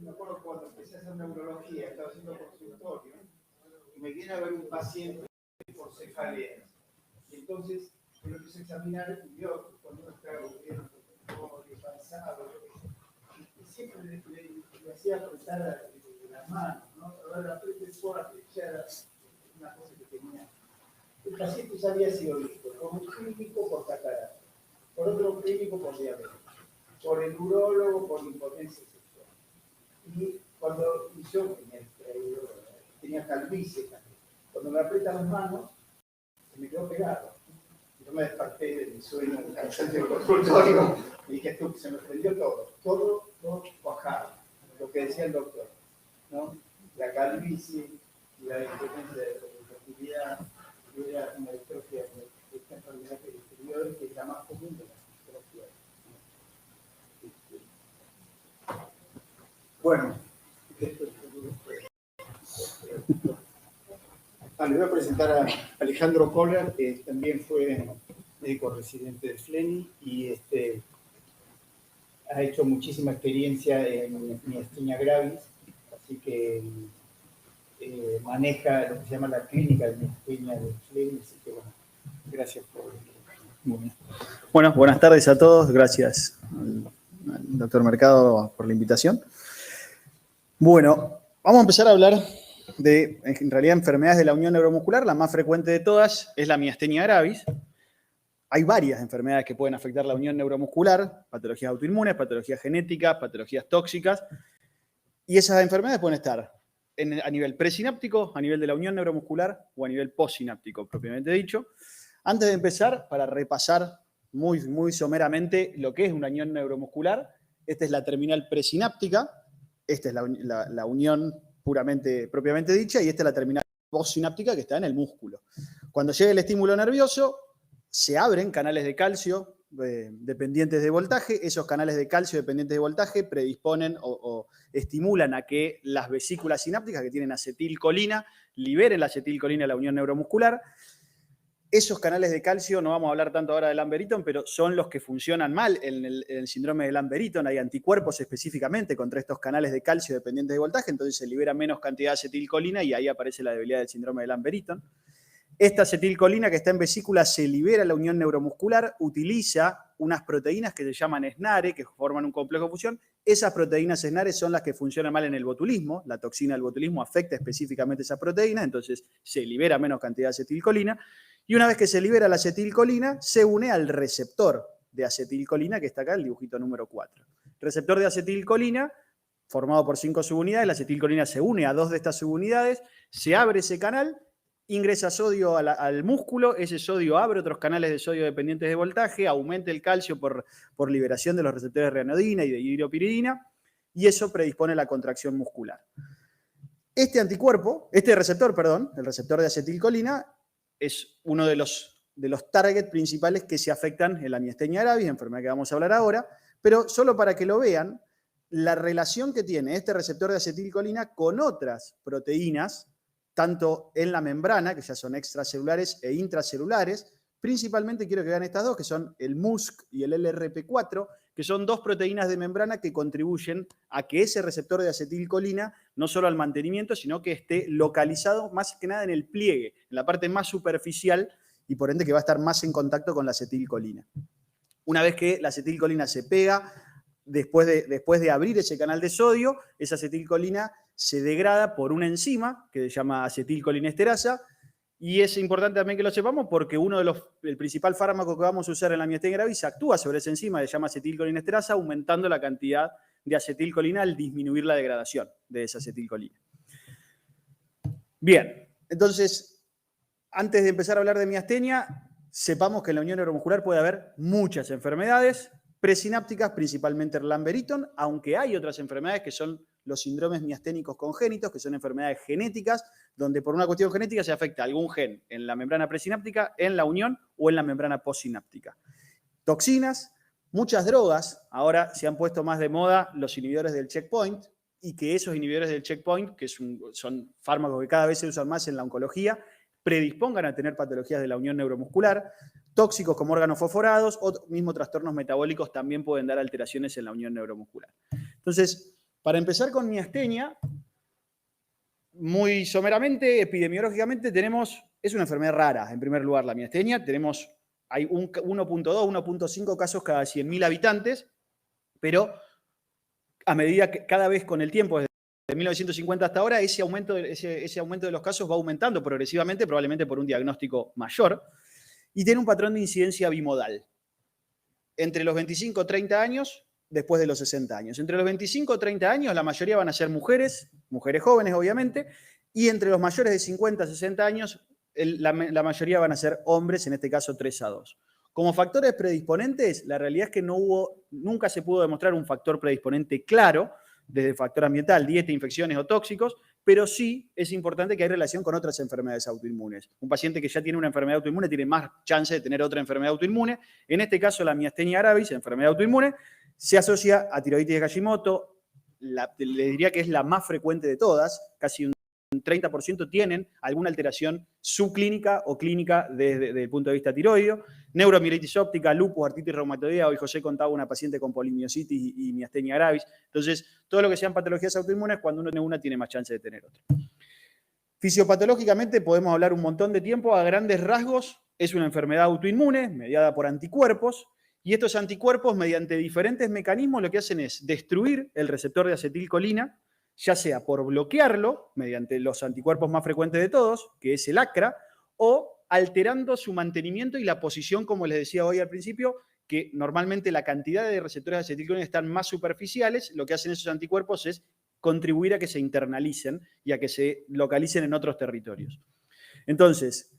me acuerdo cuando empecé a hacer neurología, estaba haciendo consultorio, y me viene a ver un paciente por cefaleas. Y entonces, yo lo empecé a examinar y vio cuando uno está gobierno, cansado, y siempre le hacía apretar las manos, ¿no? A ver, apriete fuerte, ya era una cosa que tenía. El paciente ya había sido visto por un clínico por catarata, por otro clínico por diabetes, por el urólogo por impotencia sexual. Y cuando yo tenía calvicie también, cuando me aprietan las manos, se me quedó pegado. Yo me desperté de mi sueño cansante del consultorio y dije, se me prendió todo bajado, lo que decía el doctor, ¿no? La calvicie, la impotencia de fertilidad, era una distrofia de esta enfermedad que describió, que es la más común de las distrofias. Bueno, le voy a presentar a Alejandro Kohler, que también fue médico residente de FLENI y ha hecho muchísima experiencia en miastenia gravis, así que maneja lo que se llama la clínica de miastenia de FLENI, así que bueno, gracias por... Muy bien. Bueno, buenas tardes a todos, gracias al doctor Mercado por la invitación. Bueno, vamos a empezar a hablar de, en realidad, enfermedades de la unión neuromuscular. La más frecuente de todas es la miastenia gravis. Hay varias enfermedades que pueden afectar la unión neuromuscular, patologías autoinmunes, patologías genéticas, patologías tóxicas. Y esas enfermedades pueden estar a nivel presináptico, a nivel de la unión neuromuscular o a nivel postsináptico, propiamente dicho. Antes de empezar, para repasar muy someramente lo que es una unión neuromuscular, esta es la terminal presináptica, esta es la unión propiamente dicha, y esta es la terminal postsináptica que está en el músculo. Cuando llega el estímulo nervioso, se abren canales de calcio dependientes de voltaje. Esos canales de calcio dependientes de voltaje predisponen o estimulan a que las vesículas sinápticas que tienen acetilcolina liberen la acetilcolina a la unión neuromuscular. Esos canales de calcio, no vamos a hablar tanto ahora de Lambert-Eaton, pero son los que funcionan mal en el síndrome de Lambert-Eaton. Hay anticuerpos específicamente contra estos canales de calcio dependientes de voltaje, entonces se libera menos cantidad de acetilcolina y ahí aparece la debilidad del síndrome de Lambert-Eaton. Esta acetilcolina que está en vesícula se libera a la unión neuromuscular, utiliza unas proteínas que se llaman SNARE, que forman un complejo de fusión. Esas proteínas SNARE son las que funcionan mal en el botulismo. La toxina del botulismo afecta específicamente esas proteínas, entonces se libera menos cantidad de acetilcolina. Y una vez que se libera la acetilcolina, se une al receptor de acetilcolina, que está acá, el dibujito número 4. Receptor de acetilcolina, formado por 5 subunidades, la acetilcolina se une a 2 de estas subunidades, se abre ese canal, ingresa sodio al músculo, ese sodio abre otros canales de sodio dependientes de voltaje, aumenta el calcio por liberación de los receptores de reanodina y de hidropiridina, y eso predispone a la contracción muscular. Este receptor, el receptor de acetilcolina, es uno de los targets principales que se afectan en la miastenia gravis, enfermedad que vamos a hablar ahora, pero solo para que lo vean, la relación que tiene este receptor de acetilcolina con otras proteínas, tanto en la membrana, que ya son extracelulares e intracelulares. Principalmente quiero que vean estas dos, que son el MUSC y el LRP4, que son dos proteínas de membrana que contribuyen a que ese receptor de acetilcolina, no solo al mantenimiento, sino que esté localizado más que nada en el pliegue, en la parte más superficial, y por ende que va a estar más en contacto con la acetilcolina. Una vez que la acetilcolina se pega, después de abrir ese canal de sodio, esa acetilcolina se degrada por una enzima que se llama acetilcolinesterasa, y es importante también que lo sepamos porque el principal fármaco que vamos a usar en la miastenia gravis actúa sobre esa enzima, se llama acetilcolinesterasa, aumentando la cantidad de acetilcolina al disminuir la degradación de esa acetilcolina. Bien, entonces, antes de empezar a hablar de miastenia, sepamos que en la unión neuromuscular puede haber muchas enfermedades presinápticas, principalmente el Lambert-Eaton, aunque hay otras enfermedades que son los síndromes miasténicos congénitos, que son enfermedades genéticas, donde por una cuestión genética se afecta algún gen en la membrana presináptica, en la unión o en la membrana postsináptica. Toxinas, muchas drogas, ahora se han puesto más de moda los inhibidores del checkpoint, y que esos inhibidores del checkpoint, que son fármacos que cada vez se usan más en la oncología, predispongan a tener patologías de la unión neuromuscular. Tóxicos como órganos fosforados o mismo trastornos metabólicos también pueden dar alteraciones en la unión neuromuscular. Entonces, Para empezar con miastenia, muy someramente, epidemiológicamente, es una enfermedad rara, en primer lugar, la miastenia. Hay 1.2, 1.5 casos cada 100.000 habitantes, pero a medida que cada vez con el tiempo, desde 1950 hasta ahora, ese aumento de los casos va aumentando progresivamente, probablemente por un diagnóstico mayor, y tiene un patrón de incidencia bimodal. Entre los 25 y 30 años, después de los 60 años. Entre los 25 y 30 años, la mayoría van a ser mujeres jóvenes, obviamente, y entre los mayores de 50 a 60 años, la mayoría van a ser hombres, en este caso 3-2. Como factores predisponentes, la realidad es que nunca se pudo demostrar un factor predisponente claro, desde factor ambiental, dieta, infecciones o tóxicos, pero sí es importante que hay relación con otras enfermedades autoinmunes. Un paciente que ya tiene una enfermedad autoinmune tiene más chance de tener otra enfermedad autoinmune. En este caso, la miastenia gravis, enfermedad autoinmune, se asocia a tiroides de Hashimoto. Le diría que es la más frecuente de todas, casi un 30% tienen alguna alteración subclínica o clínica desde el punto de vista tiroideo. Neuromielitis óptica, lupus, artritis reumatoidea. Hoy José contaba una paciente con polimiositis y miastenia gravis. Entonces, todo lo que sean patologías autoinmunes, cuando uno tiene una, tiene más chance de tener otra. Fisiopatológicamente podemos hablar un montón de tiempo. A grandes rasgos, es una enfermedad autoinmune mediada por anticuerpos. Y estos anticuerpos, mediante diferentes mecanismos, lo que hacen es destruir el receptor de acetilcolina, ya sea por bloquearlo, mediante los anticuerpos más frecuentes de todos, que es el ACRA, o alterando su mantenimiento y la posición, como les decía hoy al principio, que normalmente la cantidad de receptores de acetilcolina están más superficiales. Lo que hacen esos anticuerpos es contribuir a que se internalicen y a que se localicen en otros territorios. Entonces,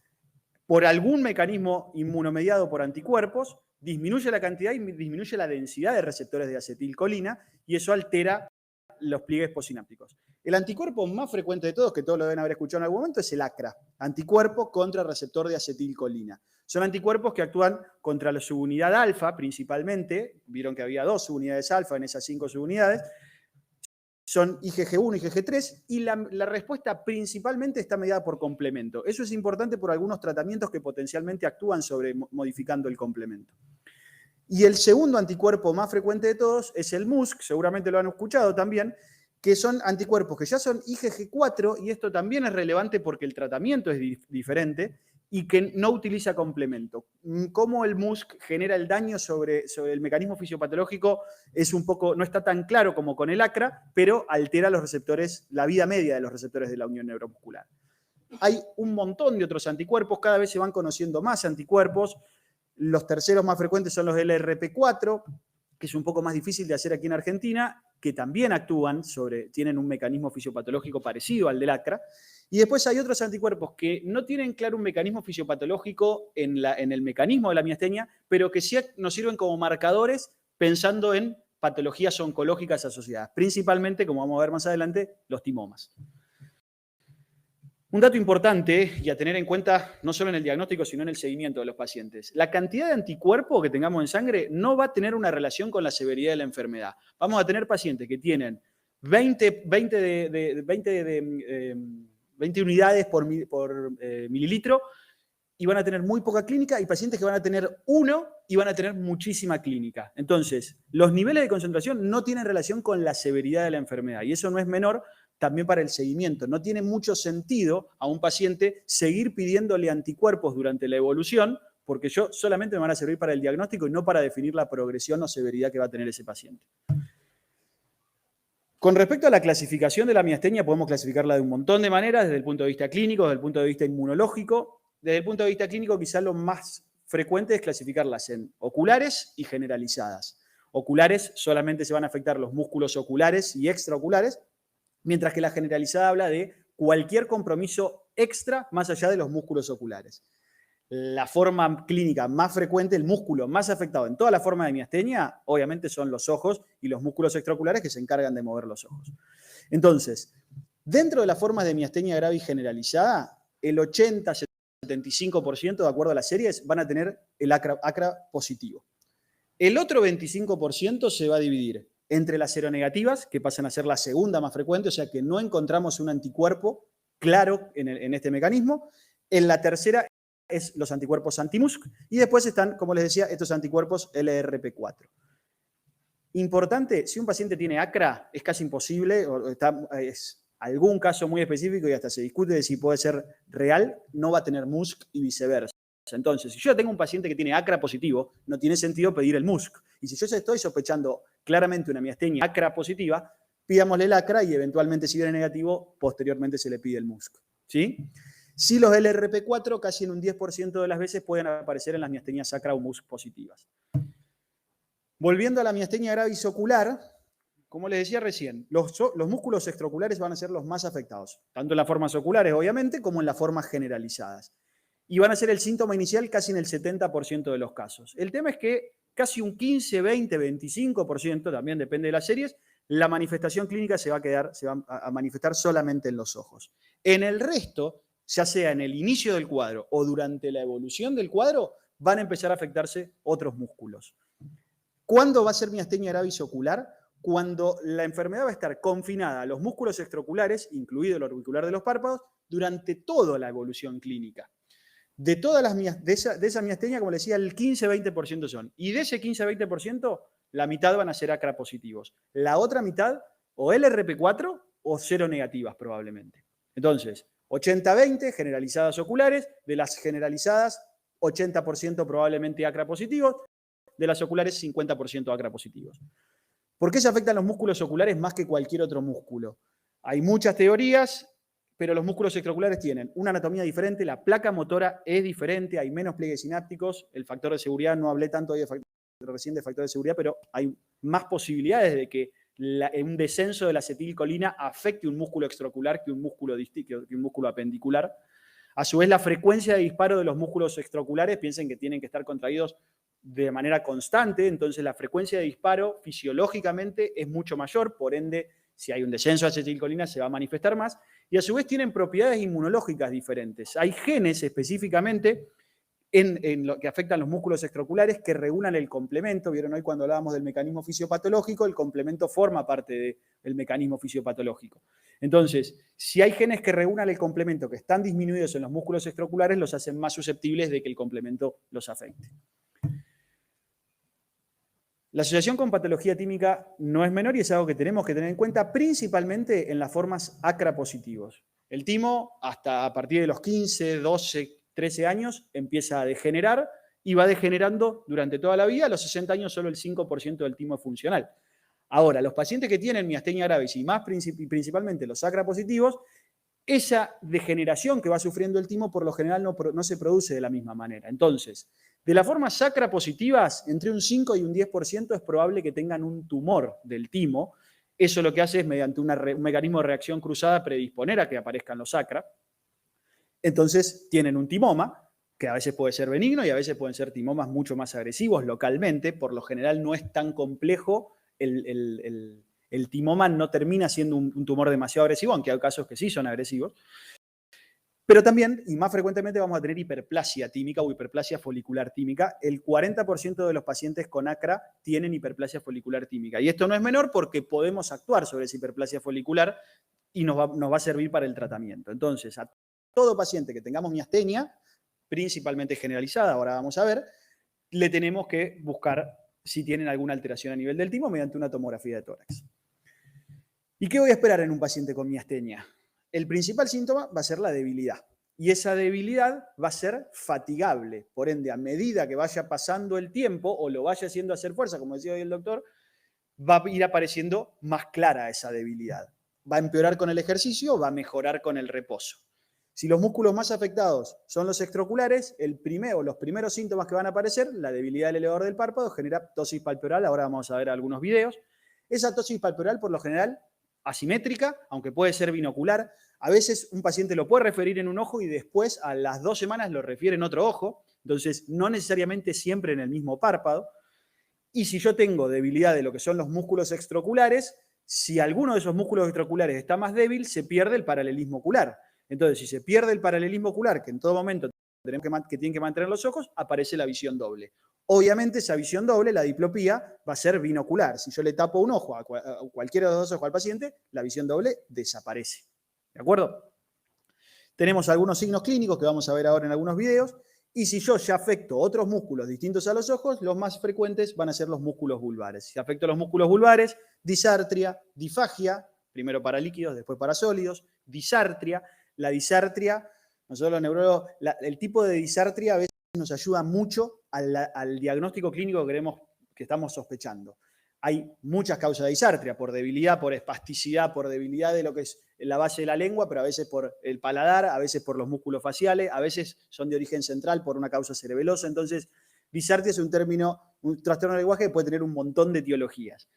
por algún mecanismo inmunomediado por anticuerpos, disminuye la cantidad y disminuye la densidad de receptores de acetilcolina, y eso altera los pliegues postsinápticos. El anticuerpo más frecuente de todos, que todos lo deben haber escuchado en algún momento, es el ACRA, anticuerpo contra receptor de acetilcolina. Son anticuerpos que actúan contra la subunidad alfa principalmente. Vieron que había 2 subunidades alfa en esas 5 subunidades. Son IgG1 y IgG3, y la respuesta principalmente está mediada por complemento. Eso es importante por algunos tratamientos que potencialmente actúan modificando el complemento. Y el segundo anticuerpo más frecuente de todos es el MuSK, seguramente lo han escuchado también, que son anticuerpos que ya son IgG4, y esto también es relevante porque el tratamiento es diferente y que no utiliza complemento. Cómo el MuSK genera el daño sobre el mecanismo fisiopatológico no está tan claro como con el ACRA, pero altera los receptores, la vida media de los receptores de la unión neuromuscular. Hay un montón de otros anticuerpos, cada vez se van conociendo más anticuerpos. Los terceros más frecuentes son los LRP4, que es un poco más difícil de hacer aquí en Argentina, que también tienen un mecanismo fisiopatológico parecido al del ACRA. Y después hay otros anticuerpos que no tienen claro un mecanismo fisiopatológico en el mecanismo de la miastenia, pero que sí nos sirven como marcadores pensando en patologías oncológicas asociadas, principalmente, como vamos a ver más adelante, los timomas. Un dato importante y a tener en cuenta no solo en el diagnóstico, sino en el seguimiento de los pacientes. La cantidad de anticuerpos que tengamos en sangre no va a tener una relación con la severidad de la enfermedad. Vamos a tener pacientes que tienen 20 unidades por mililitro y van a tener muy poca clínica, y pacientes que van a tener 1 y van a tener muchísima clínica. Entonces, los niveles de concentración no tienen relación con la severidad de la enfermedad, y eso no es menor también para el seguimiento. No tiene mucho sentido a un paciente seguir pidiéndole anticuerpos durante la evolución, porque solamente me van a servir para el diagnóstico y no para definir la progresión o severidad que va a tener ese paciente. Con respecto a la clasificación de la miastenia, podemos clasificarla de un montón de maneras, desde el punto de vista clínico, desde el punto de vista inmunológico. Desde el punto de vista clínico, quizás lo más frecuente es clasificarlas en oculares y generalizadas. Oculares solamente se van a afectar los músculos oculares y extraoculares, mientras que la generalizada habla de cualquier compromiso extra más allá de los músculos oculares. La forma clínica más frecuente, el músculo más afectado en toda la forma de miastenia, obviamente son los ojos y los músculos extraoculares que se encargan de mover los ojos. Entonces, dentro de las formas de miastenia gravis generalizada, el 80-75%, de acuerdo a las series, van a tener el ACRA positivo. El otro 25% se va a dividir entre las seronegativas, que pasan a ser la segunda más frecuente, o sea que no encontramos un anticuerpo claro en este mecanismo. En la tercera es los anticuerpos anti-MuSK, y después están, como les decía, estos anticuerpos LRP4. Importante, si un paciente tiene acra, es casi imposible, es algún caso muy específico y hasta se discute de si puede ser real, no va a tener MUSC y viceversa. Entonces, si yo tengo un paciente que tiene acra positivo, no tiene sentido pedir el MUSC. Y si yo estoy sospechando claramente una miastenia acra positiva, pidámosle el acra y eventualmente, si viene negativo, posteriormente se le pide el MUSC. ¿Sí? Si los LRP4 casi en un 10% de las veces pueden aparecer en las miastenias acra o MUSC positivas. Volviendo a la miastenia gravis ocular, como les decía recién, los músculos extraoculares van a ser los más afectados, tanto en las formas oculares, obviamente, como en las formas generalizadas. Y van a ser el síntoma inicial casi en el 70% de los casos. El tema es que casi un 15, 20, 25%, también depende de las series, la manifestación clínica se va a manifestar solamente en los ojos. En el resto, ya sea en el inicio del cuadro o durante la evolución del cuadro, van a empezar a afectarse otros músculos. ¿Cuándo va a ser miastenia gravis ocular? Cuando la enfermedad va a estar confinada a los músculos extraoculares, incluido el orbicular de los párpados, durante toda la evolución clínica. De esa miastenia, como les decía, el 15-20% son. Y de ese 15-20%, la mitad van a ser acra positivos. La otra mitad, o LRP4 o cero negativas probablemente. Entonces, 80-20 generalizadas oculares, de las generalizadas, 80% probablemente acra positivos, de las oculares 50% acra positivos. ¿Por qué se afectan los músculos oculares más que cualquier otro músculo? Hay muchas teorías, pero los músculos extraoculares tienen una anatomía diferente, la placa motora es diferente, hay menos pliegues sinápticos, el factor de seguridad, no hablé tanto hoy recién de factor de seguridad, pero hay más posibilidades de que un descenso de la acetilcolina afecte un músculo extraocular que un músculo apendicular. A su vez, la frecuencia de disparo de los músculos extraoculares, piensen que tienen que estar contraídos de manera constante, entonces la frecuencia de disparo fisiológicamente es mucho mayor, por ende, si hay un descenso de acetilcolina se va a manifestar más, y a su vez tienen propiedades inmunológicas diferentes. Hay genes específicamente en lo que afectan los músculos extraoculares que regulan el complemento. Vieron hoy cuando hablábamos del mecanismo fisiopatológico, el complemento forma parte del mecanismo fisiopatológico. Entonces, si hay genes que regulan el complemento que están disminuidos en los músculos extraoculares, los hacen más susceptibles de que el complemento los afecte. La asociación con patología tímica no es menor y es algo que tenemos que tener en cuenta principalmente en las formas acra positivos. El timo, hasta a partir de los 15, 12, 13 años, empieza a degenerar y va degenerando durante toda la vida. A los 60 años solo el 5% del timo es funcional. Ahora, los pacientes que tienen miastenia gravis y principalmente los acra positivos, esa degeneración que va sufriendo el timo por lo general no se produce de la misma manera. Entonces, de las formas acra positivas, entre un 5 y un 10% es probable que tengan un tumor del timo. Eso lo que hace es, mediante un mecanismo de reacción cruzada, predisponer a que aparezcan los acra. Entonces, tienen un timoma, que a veces puede ser benigno y a veces pueden ser timomas mucho más agresivos localmente. Por lo general no es tan complejo. El timoma no termina siendo un tumor demasiado agresivo, aunque hay casos que sí son agresivos. Pero también, y más frecuentemente, vamos a tener hiperplasia tímica o hiperplasia folicular tímica. El 40% de los pacientes con acra tienen hiperplasia folicular tímica. Y esto no es menor porque podemos actuar sobre esa hiperplasia folicular y nos va a servir para el tratamiento. Entonces, a todo paciente que tengamos miastenia, principalmente generalizada, ahora vamos a ver, le tenemos que buscar si tienen alguna alteración a nivel del timo mediante una tomografía de tórax. ¿Y qué voy a esperar en un paciente con miastenia? El principal síntoma va a ser la debilidad. Y esa debilidad va a ser fatigable. Por ende, a medida que vaya pasando el tiempo o lo vaya haciendo hacer fuerza, como decía hoy el doctor, va a ir apareciendo más clara esa debilidad. Va a empeorar con el ejercicio, va a mejorar con el reposo. Si los músculos más afectados son los extraoculares, los primeros síntomas que van a aparecer, la debilidad del elevador del párpado genera ptosis palpebral. Ahora vamos a ver algunos videos. Esa ptosis palpebral, por lo general, asimétrica, aunque puede ser binocular. A veces un paciente lo puede referir en un ojo y después a las 2 semanas lo refiere en otro ojo. Entonces, no necesariamente siempre en el mismo párpado. Y si yo tengo debilidad de lo que son los músculos extraoculares, si alguno de esos músculos extraoculares está más débil, se pierde el paralelismo ocular. Entonces, si se pierde el paralelismo ocular, que en todo momento que tienen que mantener los ojos, aparece la visión doble. Obviamente esa visión doble, la diplopía, va a ser binocular. Si yo le tapo un ojo a cualquiera de los dos ojos al paciente, la visión doble desaparece. ¿De acuerdo? Tenemos algunos signos clínicos que vamos a ver ahora en algunos videos Y si yo ya afecto otros músculos distintos a los ojos, los más frecuentes van a ser los músculos vulvares. Si afecto los músculos vulvares, disartria, difagia, primero para líquidos, después para sólidos, disartria. La disartria, nosotros los neurólogos, el tipo de disartria a veces nos ayuda mucho al diagnóstico clínico que estamos sospechando. Hay muchas causas de disartria, por debilidad, por espasticidad, por debilidad de lo que es la base de la lengua, pero a veces por el paladar, a veces por los músculos faciales, a veces son de origen central por una causa cerebelosa. Entonces, disartria es un trastorno del lenguaje que puede tener un montón de etiologías.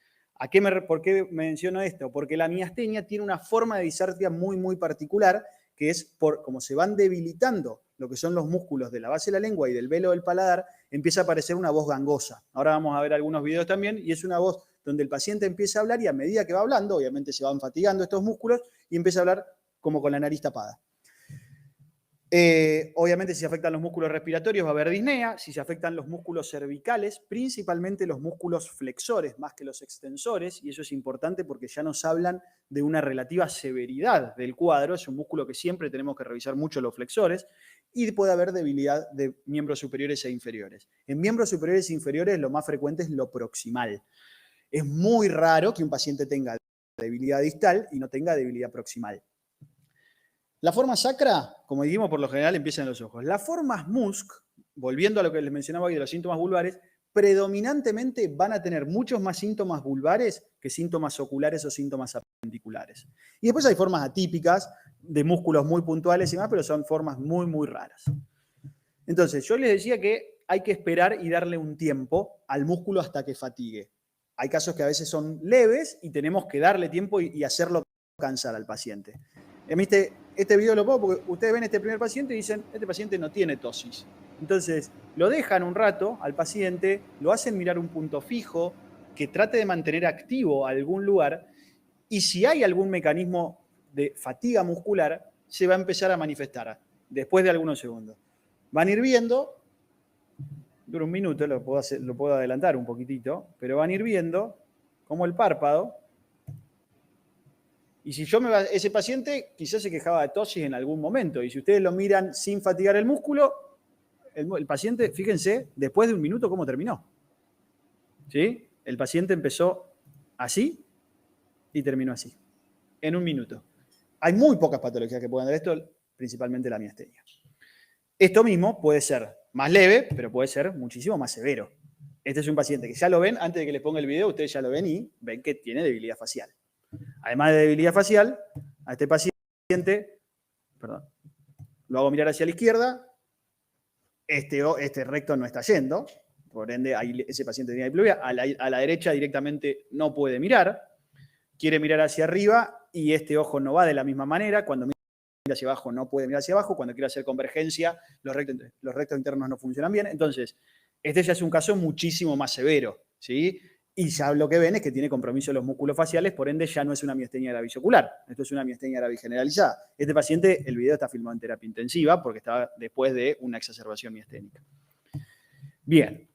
¿Por qué menciono esto? Porque la miastenia tiene una forma de disartria muy, muy particular, que es como se van debilitando lo que son los músculos de la base de la lengua y del velo del paladar, empieza a aparecer una voz gangosa. Ahora vamos a ver algunos videos también, y es una voz donde el paciente empieza a hablar y a medida que va hablando, obviamente se van fatigando estos músculos y empieza a hablar como con la nariz tapada. Obviamente si se afectan los músculos respiratorios va a haber disnea, si se afectan los músculos cervicales, principalmente los músculos flexores más que los extensores, y eso es importante porque ya nos hablan de una relativa severidad del cuadro, es un músculo que siempre tenemos que revisar mucho los flexores, y puede haber debilidad de miembros superiores e inferiores. En miembros superiores e inferiores lo más frecuente es lo proximal. Es muy raro que un paciente tenga debilidad distal y no tenga debilidad proximal. La forma sacra, como dijimos, por lo general empieza en los ojos. Las formas MUSC, volviendo a lo que les mencionaba hoy de los síntomas vulvares, predominantemente van a tener muchos más síntomas vulvares que síntomas oculares o síntomas apendiculares. Y después hay formas atípicas de músculos muy puntuales y más, pero son formas muy, muy raras. Entonces, yo les decía que hay que esperar y darle un tiempo al músculo hasta que fatigue. Hay casos que a veces son leves y tenemos que darle tiempo y hacerlo cansar al paciente. Este video lo pongo porque ustedes ven este primer paciente y dicen, este paciente no tiene tosis. Entonces, lo dejan un rato al paciente, lo hacen mirar un punto fijo, que trate de mantener activo algún lugar, y si hay algún mecanismo de fatiga muscular, se va a empezar a manifestar después de algunos segundos. Van a ir viendo, dura un minuto, lo puedo adelantar un poquitito, pero van a ir viendo cómo el párpado. Y si ese paciente quizás se quejaba de tosis en algún momento, y si ustedes lo miran sin fatigar el músculo, el paciente, fíjense, después de un minuto, ¿cómo terminó? ¿Sí? El paciente empezó así y terminó así, en un minuto. Hay muy pocas patologías que pueden dar esto, principalmente la miastenia. Esto mismo puede ser más leve, pero puede ser muchísimo más severo. Este es un paciente que ya lo ven, antes de que les ponga el video, ustedes ya lo ven y ven que tiene debilidad facial. Además de debilidad facial, a este paciente, lo hago mirar hacia la izquierda, este recto no está yendo, por ende ese paciente tiene diplopia, a la derecha directamente no puede mirar, quiere mirar hacia arriba y este ojo no va de la misma manera, cuando mira hacia abajo no puede mirar hacia abajo, cuando quiere hacer convergencia los rectos internos no funcionan bien, entonces este ya es un caso muchísimo más severo, ¿sí? Y ya lo que ven es que tiene compromiso de los músculos faciales, por ende ya no es una miastenia gravis ocular, esto es una miastenia gravis generalizada. Este paciente, el video está filmado en terapia intensiva porque estaba después de una exacerbación miasténica. Bien.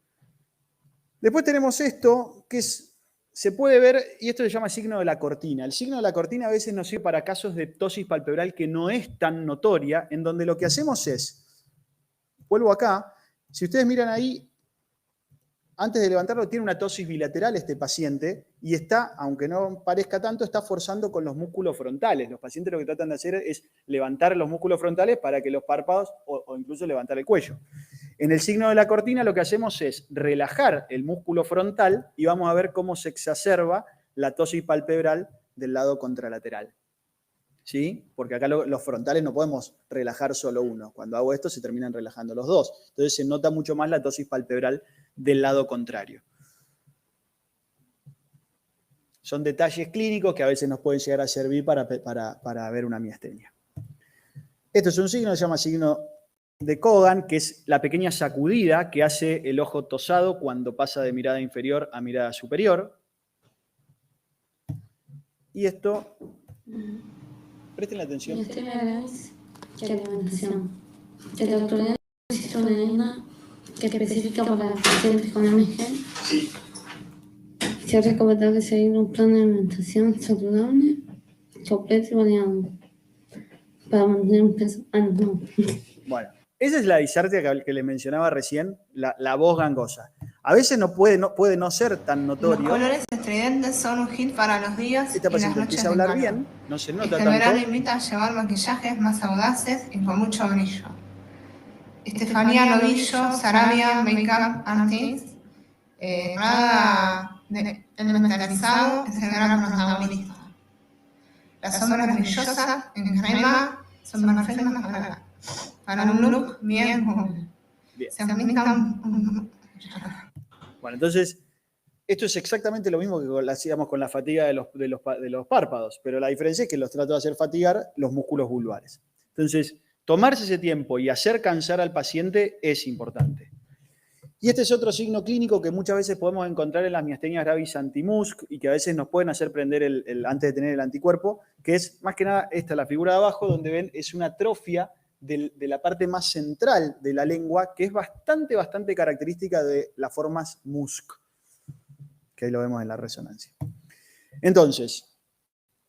Después tenemos esto, que se puede ver, y esto se llama signo de la cortina. El signo de la cortina a veces nos sirve para casos de ptosis palpebral que no es tan notoria, en donde lo que hacemos es, vuelvo acá, si ustedes miran ahí, antes de levantarlo, tiene una tosis bilateral este paciente y está, aunque no parezca tanto, está forzando con los músculos frontales. Los pacientes lo que tratan de hacer es levantar los músculos frontales para que los párpados o incluso levantar el cuello. En el signo de la cortina lo que hacemos es relajar el músculo frontal y vamos a ver cómo se exacerba la tosis palpebral del lado contralateral. ¿Sí? Porque acá los frontales no podemos relajar solo uno. Cuando hago esto se terminan relajando los dos. Entonces se nota mucho más la tosis palpebral del lado contrario. Son detalles clínicos que a veces nos pueden llegar a servir para ver una miastenia. Esto es un signo, se llama signo de Kogan, que es la pequeña sacudida que hace el ojo tosado cuando pasa de mirada inferior a mirada superior. Y esto, presten la atención. Miastenia gravis que alimentación. En la actualidad existe una línea que especifica para pacientes con MG. Sí. Se es recomendable seguir un plan de alimentación saludable, completo y variado para mantener un peso adecuado. Bueno, Esa es la disartria que les mencionaba recién, la voz gangosa. A veces puede no ser tan Los notorio. colores estridentes son un hit para los días Esta y las paciente noches empieza a de hablar calor. bien, no se nota Este verano tanto. invita a llevar maquillajes más audaces y con mucho brillo. Estefanía Novillo, Sarabia, Makeup and Tints. Nada elementalizado es el gran protagonista. Las sombras brillosas en crema son perfectas para un look bien cool. Bien. Se aplican. Bueno, entonces, esto es exactamente lo mismo que lo hacíamos con la fatiga de los párpados, pero la diferencia es que los trato de hacer fatigar los músculos vulvares. Entonces, tomarse ese tiempo y hacer cansar al paciente es importante. Y este es otro signo clínico que muchas veces podemos encontrar en las miastenias gravis anti-MuSK y que a veces nos pueden hacer prender antes de tener el anticuerpo, que es más que nada esta, la figura de abajo, donde ven es una atrofia de la parte más central de la lengua, que es bastante característica de las formas MuSK, que ahí lo vemos en la resonancia. Entonces,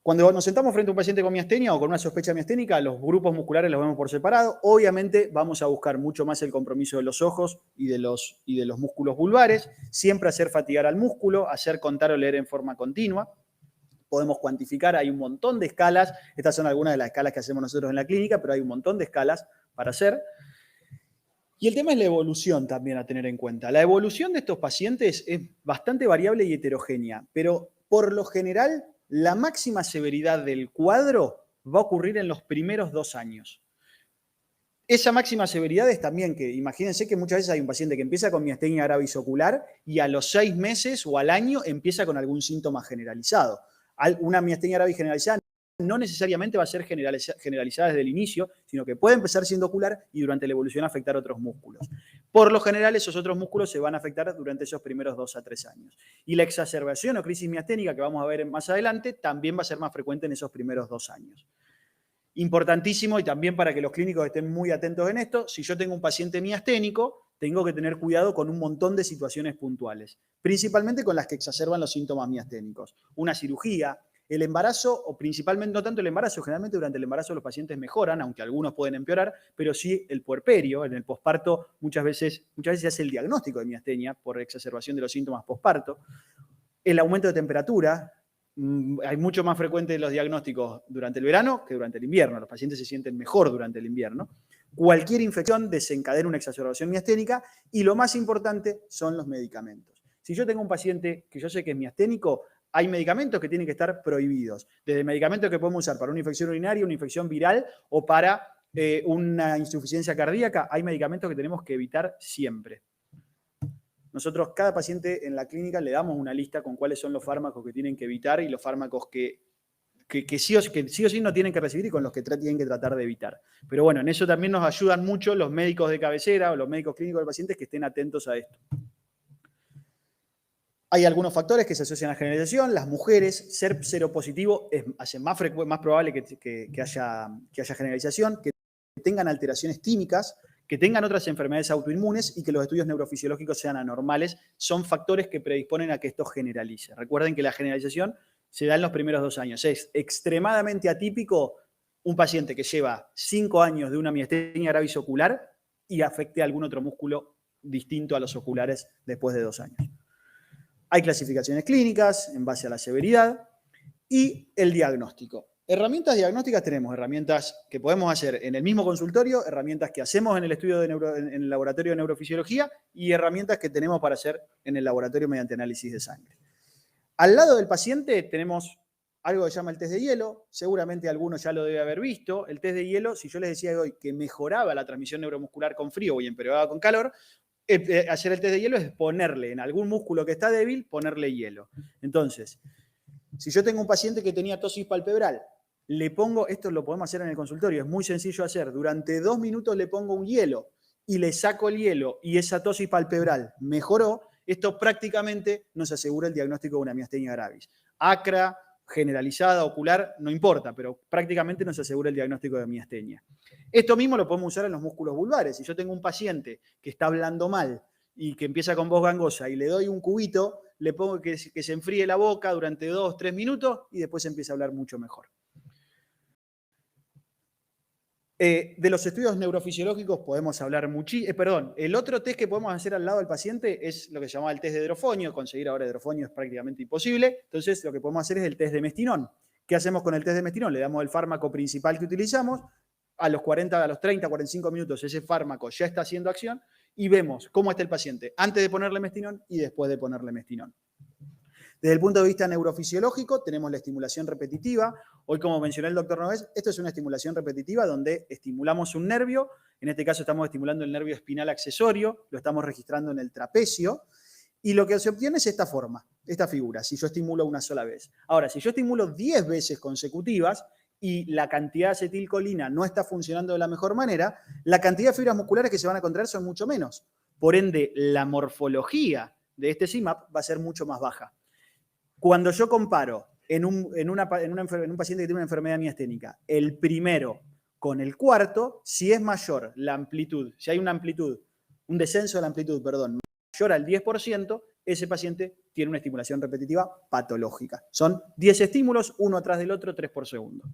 cuando nos sentamos frente a un paciente con miastenia o con una sospecha miasténica, los grupos musculares los vemos por separado. Obviamente vamos a buscar mucho más el compromiso de los ojos y de los músculos vulvares, siempre hacer fatigar al músculo, hacer contar o leer en forma continua. Podemos cuantificar, hay un montón de escalas, estas son algunas de las escalas que hacemos nosotros en la clínica, pero hay un montón de escalas para hacer. Y el tema es la evolución también a tener en cuenta. La evolución de estos pacientes es bastante variable y heterogénea, pero por lo general la máxima severidad del cuadro va a ocurrir en los primeros 2 años. Esa máxima severidad es también que, imagínense que muchas veces hay un paciente que empieza con miastenia gravis ocular y a los 6 meses o al año empieza con algún síntoma generalizado. Una miastenia gravis generalizada no necesariamente va a ser generalizada desde el inicio, sino que puede empezar siendo ocular y durante la evolución afectar otros músculos. Por lo general, esos otros músculos se van a afectar durante esos primeros 2 a 3 años. Y la exacerbación o crisis miasténica, que vamos a ver más adelante, también va a ser más frecuente en esos primeros 2 años. Importantísimo, y también para que los clínicos estén muy atentos en esto, si yo tengo un paciente miasténico, tengo que tener cuidado con un montón de situaciones puntuales, principalmente con las que exacerban los síntomas miasténicos. Una cirugía, el embarazo, o principalmente, no tanto el embarazo, generalmente durante el embarazo los pacientes mejoran, aunque algunos pueden empeorar, pero sí el puerperio, en el posparto muchas veces se hace el diagnóstico de miastenia por exacerbación de los síntomas posparto. El aumento de temperatura, hay mucho más frecuente los diagnósticos durante el verano que durante el invierno. Los pacientes se sienten mejor durante el invierno. Cualquier infección desencadena una exacerbación miasténica y lo más importante son los medicamentos. Si yo tengo un paciente que yo sé que es miasténico, hay medicamentos que tienen que estar prohibidos. Desde medicamentos que podemos usar para una infección urinaria, una infección viral o para una insuficiencia cardíaca, hay medicamentos que tenemos que evitar siempre. Nosotros, cada paciente en la clínica le damos una lista con cuáles son los fármacos que tienen que evitar y los fármacos que sí o sí no tienen que recibir y con los que tienen que tratar de evitar. Pero bueno, en eso también nos ayudan mucho los médicos de cabecera o los médicos clínicos del paciente que estén atentos a esto. Hay algunos factores que se asocian a la generalización. Las mujeres, ser seropositivo hace más probable que haya generalización, que tengan alteraciones químicas, que tengan otras enfermedades autoinmunes y que los estudios neurofisiológicos sean anormales, son factores que predisponen a que esto generalice. Recuerden que la generalización se da en los primeros 2 años. Es extremadamente atípico un paciente que lleva 5 años de una miastenia gravis ocular y afecte a algún otro músculo distinto a los oculares después de 2 años. Hay clasificaciones clínicas en base a la severidad y el diagnóstico. Herramientas diagnósticas tenemos herramientas que podemos hacer en el mismo consultorio, herramientas que hacemos en el estudio en el laboratorio de neurofisiología y herramientas que tenemos para hacer en el laboratorio mediante análisis de sangre. Al lado del paciente tenemos algo que se llama el test de hielo, seguramente alguno ya lo debe haber visto. El test de hielo, si yo les decía hoy que mejoraba la transmisión neuromuscular con frío y empeoraba con calor, hacer el test de hielo es ponerle en algún músculo que está débil, ponerle hielo. Entonces, si yo tengo un paciente que tenía tosis palpebral, le pongo, esto lo podemos hacer en el consultorio, es muy sencillo hacer, durante 2 minutos le pongo un hielo y le saco el hielo y esa tosis palpebral mejoró, esto prácticamente nos asegura el diagnóstico de una miastenia gravis. Acra, generalizada, ocular, no importa, pero prácticamente nos asegura el diagnóstico de miastenia. Esto mismo lo podemos usar en los músculos vulvares. Si yo tengo un paciente que está hablando mal y que empieza con voz gangosa y le doy un cubito, le pongo que se enfríe la boca durante 2 o 3 minutos y después empieza a hablar mucho mejor. De los estudios neurofisiológicos podemos hablar muchísimo. Perdón, el otro test que podemos hacer al lado del paciente es lo que se llamaba el test de hidrofonio. Conseguir ahora hidrofonio es prácticamente imposible. Entonces, lo que podemos hacer es el test de mestinón. ¿Qué hacemos con el test de mestinón? Le damos el fármaco principal que utilizamos. A los 30, 45 minutos ese fármaco ya está haciendo acción y vemos cómo está el paciente antes de ponerle mestinón y después de ponerle mestinón. Desde el punto de vista neurofisiológico, tenemos la estimulación repetitiva. Hoy, como mencionó el doctor Noves, esto es una estimulación repetitiva donde estimulamos un nervio. En este caso estamos estimulando el nervio espinal accesorio, lo estamos registrando en el trapecio. Y lo que se obtiene es esta forma, esta figura, si yo estimulo una sola vez. Ahora, si yo estimulo 10 veces consecutivas y la cantidad de acetilcolina no está funcionando de la mejor manera, la cantidad de fibras musculares que se van a contraer son mucho menos. Por ende, la morfología de este CMAP va a ser mucho más baja. Cuando yo comparo en un paciente que tiene una enfermedad miasténica, el primero con el cuarto, si es mayor la amplitud, si hay un descenso de la amplitud, perdón, mayor al 10%, ese paciente tiene una estimulación repetitiva patológica. Son 10 estímulos, uno atrás del otro, 3 por segundo.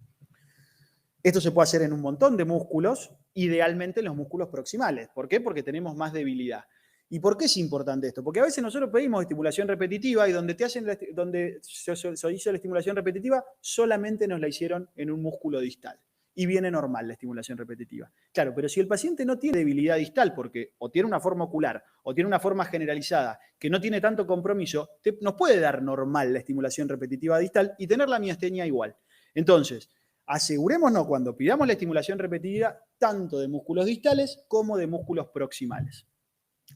Esto se puede hacer en un montón de músculos, idealmente en los músculos proximales. ¿Por qué? Porque tenemos más debilidad. ¿Y por qué es importante esto? Porque a veces nosotros pedimos estimulación repetitiva y donde se hizo la estimulación repetitiva, solamente nos la hicieron en un músculo distal. Y viene normal la estimulación repetitiva. Claro, pero si el paciente no tiene debilidad distal, porque o tiene una forma ocular o tiene una forma generalizada que no tiene tanto compromiso, nos puede dar normal la estimulación repetitiva distal y tener la miastenia igual. Entonces, asegurémonos cuando pidamos la estimulación repetitiva tanto de músculos distales como de músculos proximales.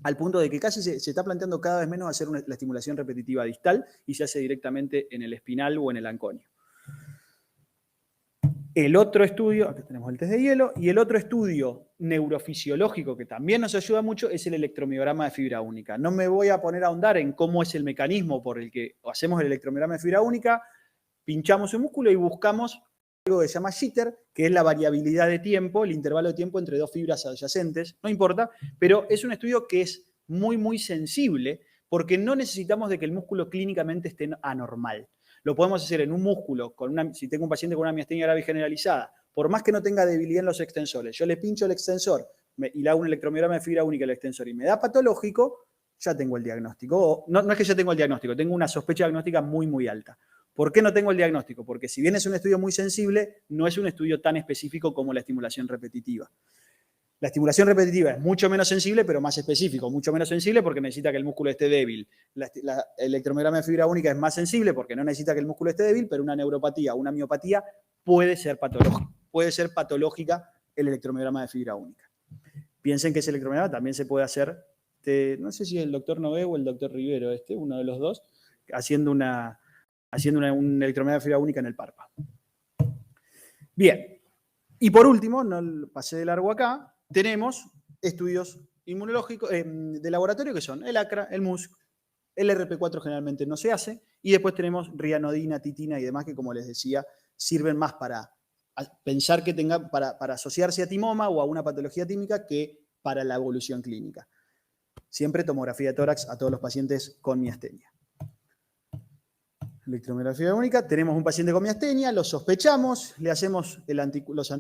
Al punto de que casi se está planteando cada vez menos hacer la estimulación repetitiva distal y se hace directamente en el espinal o en el anconio. El otro estudio, acá tenemos el test de hielo, y el otro estudio neurofisiológico que también nos ayuda mucho es el electromiograma de fibra única. No me voy a poner a ahondar en cómo es el mecanismo por el que hacemos el electromiograma de fibra única, pinchamos un músculo y buscamos algo que se llama jitter, que es la variabilidad de tiempo, el intervalo de tiempo entre dos fibras adyacentes, no importa, pero es un estudio que es muy, muy sensible porque no necesitamos de que el músculo clínicamente esté anormal. Lo podemos hacer en un músculo, si tengo un paciente con una miastenia grave generalizada, por más que no tenga debilidad en los extensores, yo le pincho el extensor y le hago un electromiograma de fibra única al extensor y me da patológico, ya tengo el diagnóstico. No es que ya tengo el diagnóstico, tengo una sospecha diagnóstica muy, muy alta. ¿Por qué no tengo el diagnóstico? Porque si bien es un estudio muy sensible, no es un estudio tan específico como la estimulación repetitiva. La estimulación repetitiva es mucho menos sensible, pero más específico. Mucho menos sensible porque necesita que el músculo esté débil. El electromiograma de fibra única es más sensible porque no necesita que el músculo esté débil, pero una neuropatía o una miopatía puede ser patológica. Puede ser patológica el electromiograma de fibra única. Piensen que ese electromiograma también se puede hacer, no sé si es el doctor Nové o el doctor Rivero, uno de los dos, haciendo un electromiograma de fibra única en el párpado. Bien. Y por último, no pasé de largo acá, tenemos estudios inmunológicos de laboratorio que son el ACRA, el MUSC, el RP4 generalmente no se hace, y después tenemos rianodina, titina y demás que, como les decía, sirven más para pensar que para asociarse a timoma o a una patología tímica que para la evolución clínica. Siempre tomografía de tórax a todos los pacientes con miastenia. Electromiografía única, tenemos un paciente con miastenia, lo sospechamos, le hacemos los